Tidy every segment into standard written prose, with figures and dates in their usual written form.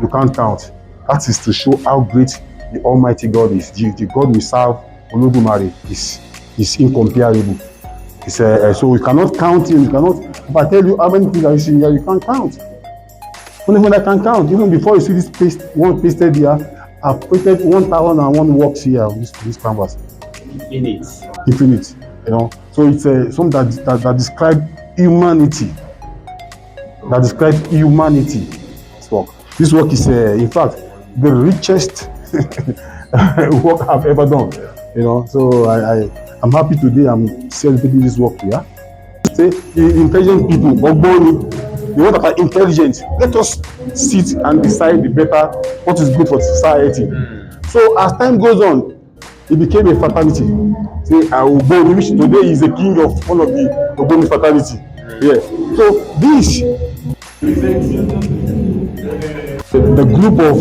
you can't count. That is to show how great the Almighty God is. The God we serve, Olodumare, is incomparable. So you cannot count him. You cannot. If I tell you how many things I see here, you can't count. Even I can count. Even before you see this one pasted here, I've pasted 1,001 works here on this canvas. Infinite. You know. So it's something that describes humanity. That describes humanity. This work is, in fact, the richest work I've ever done. You know, so I'm happy today. I'm celebrating this work here. Say the intelligent people, the ones that are intelligent, let us sit and decide the better what is good for society. So as time goes on, it became a fraternity. Say Ogboni, which today is the king of one of the Ogboni fraternity. Yeah. So this the group of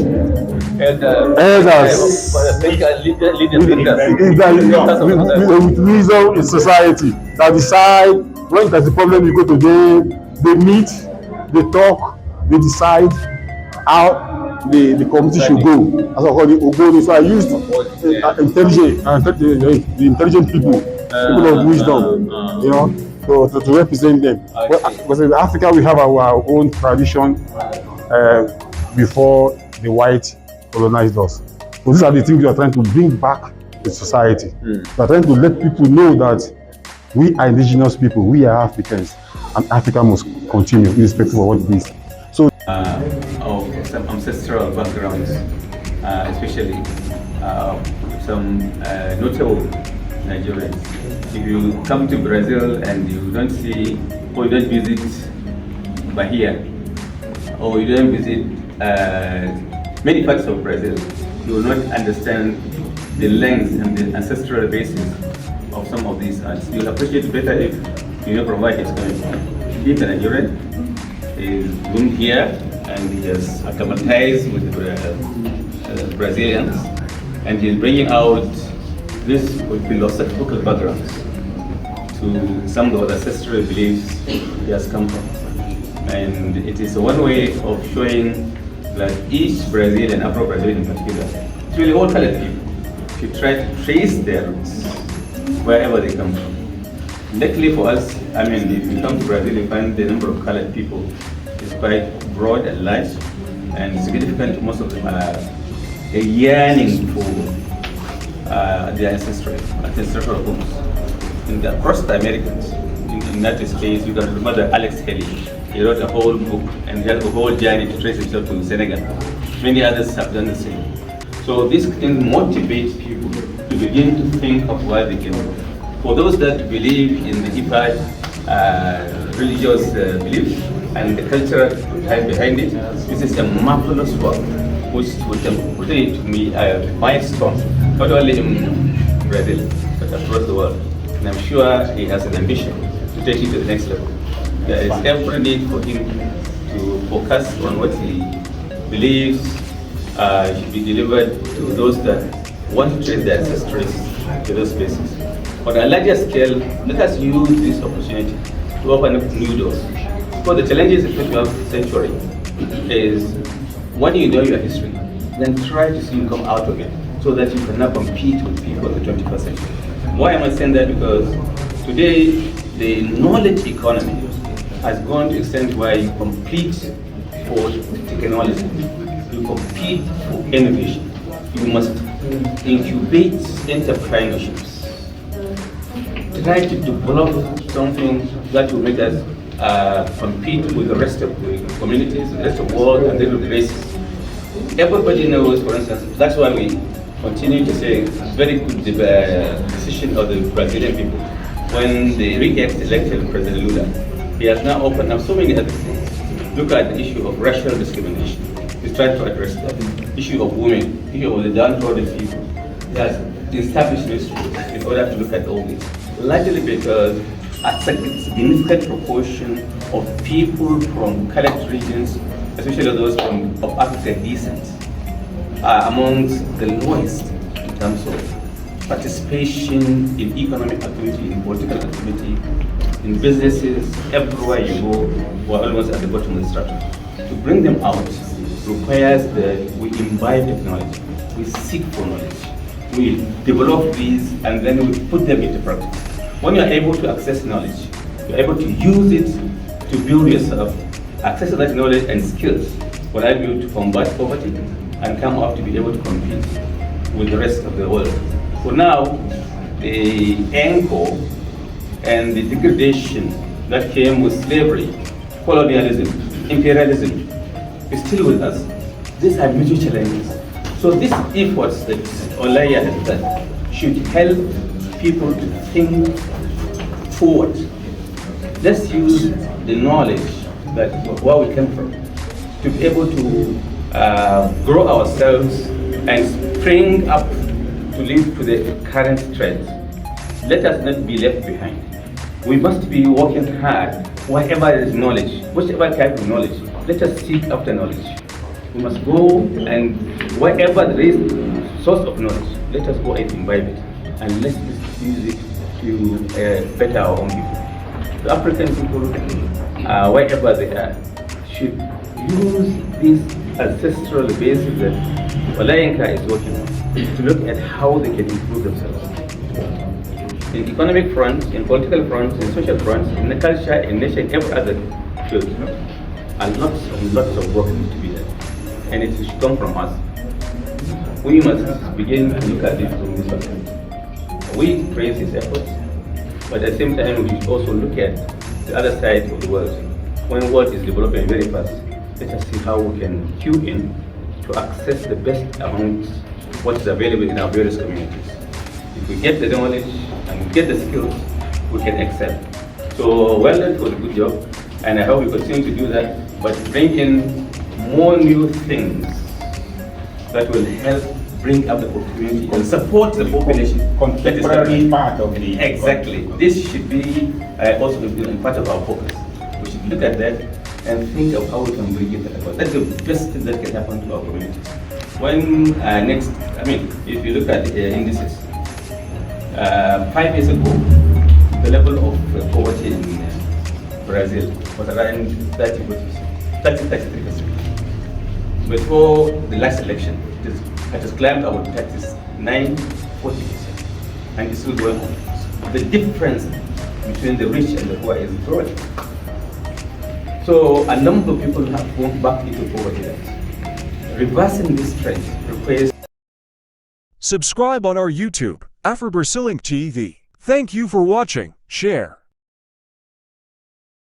elders with wisdom in society that decide when there's a problem you go to them, they meet, they talk, they decide how the community should go. That's what I call it Ogboni. So I used the intelligent people of wisdom, you know, to represent them. Because in Africa we have our own tradition before the white colonized us. So these are the things we are trying to bring back to society. We are trying to let people know that we are indigenous people, we are Africans, and Africa must continue irrespective of what it is. So of some ancestral backgrounds, especially some notable Nigerians. If you come to Brazil and you don't see or you don't visit Bahia or you don't visit many parts of Brazil, you will not understand the length and the ancestral basis of some of these arts. You'll appreciate it better if you know from where it's coming from. Being a Nigerian is born here and he has acclimatized with Brazilians, and he's bringing out this philosophical background to some of the ancestral beliefs he has come from. And it is one way of showing that each Brazilian, Afro-Brazilian in particular, it's really all colored people. If you try to trace their roots, wherever they come from. Luckily for us, I mean, if you come to Brazil, you find the number of colored people is quite broad and large and significant. Most of them are yearning for their ancestral homes. And across the Americans, in the United States, you can remember Alex Haley. He wrote a whole book and he had a whole journey to trace himself to Senegal. Many others have done the same. So this can motivate people to begin to think of where they came from. For those that believe in the deeper religious beliefs and the cultural type behind it, this is a marvelous work which will portray to me a milestone, not only in Brazil, but across the world. And I'm sure he has an ambition to take it to the next level. There is every need for him to focus on what he believes should be delivered to those that want to trace their ancestries to those spaces. On a larger scale, let us use this opportunity to open up new doors. Because the challenges of the 21st century is when you know your history, then try to see you come out of it so that you cannot compete with people of the 21st century. Why am I saying that? Because today the knowledge economy has gone to the extent where you compete for technology, you compete for innovation, you must incubate entrepreneurships. Try to develop something that will make us compete with the rest of the communities, the rest of the world, and then races. Everybody knows, for instance, that's why we continue to say very good decision of the Brazilian people when they re-elected President Lula. He has now opened up so many other things. Look at the issue of racial discrimination. He's trying to address that. Issue of women, issue of the downtrodden people. He has established ministries in order to look at all this. Largely because a significant proportion of people from colored regions, especially those of African descent, are amongst the lowest in terms of participation in economic activity, in political activity, in businesses. Everywhere you go, we're almost at the bottom of the structure. To bring them out requires that we imbibe technology, we seek for knowledge, we develop these, and then we put them into practice. When you are able to access knowledge, you're able to use it to build yourself, access that knowledge and skills will allow you to combat poverty and come up to be able to compete with the rest of the world. For now, the anchor and the degradation that came with slavery, colonialism, imperialism is still with us. These are major challenges. So these efforts that Olaiya has done should help people to think forward. Let's use the knowledge that where we came from to be able to grow ourselves and spring up to live to the current trends. Let us not be left behind. We must be working hard, whatever is knowledge, whichever type of knowledge, let us seek after knowledge. We must go and wherever there is source of knowledge, let us go and imbibe it, and let's use it to better our own people. The African people, wherever they are, should use this ancestral basis that Adeyinka is working on to look at how they can improve themselves. In economic fronts, in political fronts, in social fronts, in the culture, in nature, in every other field, and lots of work needs to be done. And it should come from us. We must begin to look at this from this perspective. We praise his efforts, but at the same time we should also look at the other side of the world. When the world is developing very fast, let us see how we can cue in to access the best amongst what is available in our various communities. If we get the knowledge and we get the skills, we can excel. So well done for the good job, and I hope we continue to do that, but bring in more new things that will help bring up the community and support the population. Contemporary part of the... Exactly. This should be also part of our focus. We should look at that and think of how we can bring it about. That's the best thing that can happen to our communities. When if you look at the indices, 5 years ago, the level of poverty in Brazil was around 33%. Before the last election, it has climbed about 39, 40%, and it's still going on. The difference between the rich and the poor is growing. So a number of people have gone back into poverty. Reversing this trend requires... Subscribe on our YouTube, Afro-Brazilian TV. Thank you for watching. Share.